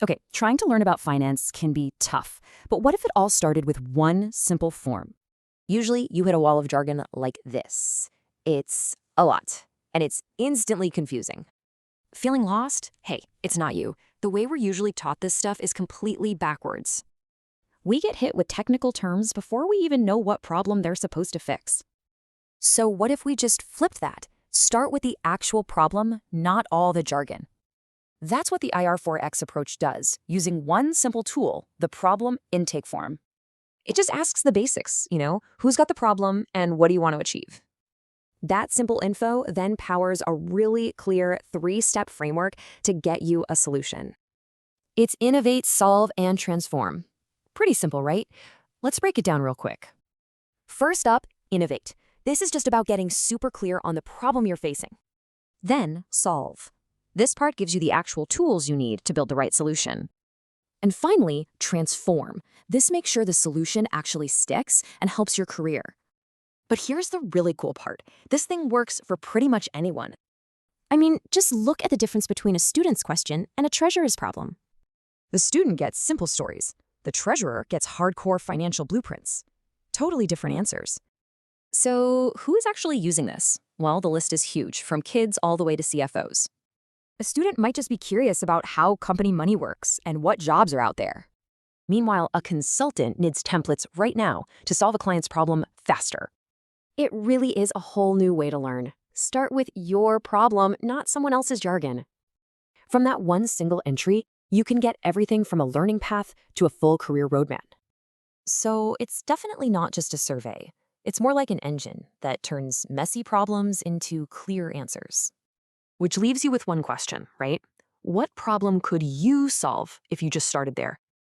Okay, trying to learn about finance can be tough, but what if it all started with one simple form? Usually, you hit a wall of jargon like this. It's a lot, and it's instantly confusing. Feeling lost? Hey, it's not you. The way we're usually taught this stuff is completely backwards. We get hit with technical terms before we even know what problem they're supposed to fix. So what if we just flipped that? Start with the actual problem, not all the jargon. That's what the IR4X approach does, using one simple tool, the problem intake form. It just asks the basics, who's got the problem and what do you want to achieve? That simple info then powers a really clear 3-step framework to get you a solution. It's innovate, solve, and transform. Pretty simple, right? Let's break it down real quick. First up, innovate. This is just about getting super clear on the problem you're facing. Then, solve. This part gives you the actual tools you need to build the right solution. And finally, transform. This makes sure the solution actually sticks and helps your career. But here's the really cool part. This thing works for pretty much anyone. I mean, just look at the difference between a student's question and a treasurer's problem. The student gets simple stories. The treasurer gets hardcore financial blueprints. Totally different answers. So who is actually using this? Well, the list is huge, from kids all the way to CFOs. A student might just be curious about how company money works and what jobs are out there. Meanwhile, a consultant needs templates right now to solve a client's problem faster. It really is a whole new way to learn. Start with your problem, not someone else's jargon. From that one single entry, you can get everything from a learning path to a full career roadmap. So it's definitely not just a survey. It's more like an engine that turns messy problems into clear answers. Which leaves you with one question, right? What problem could you solve if you just started there?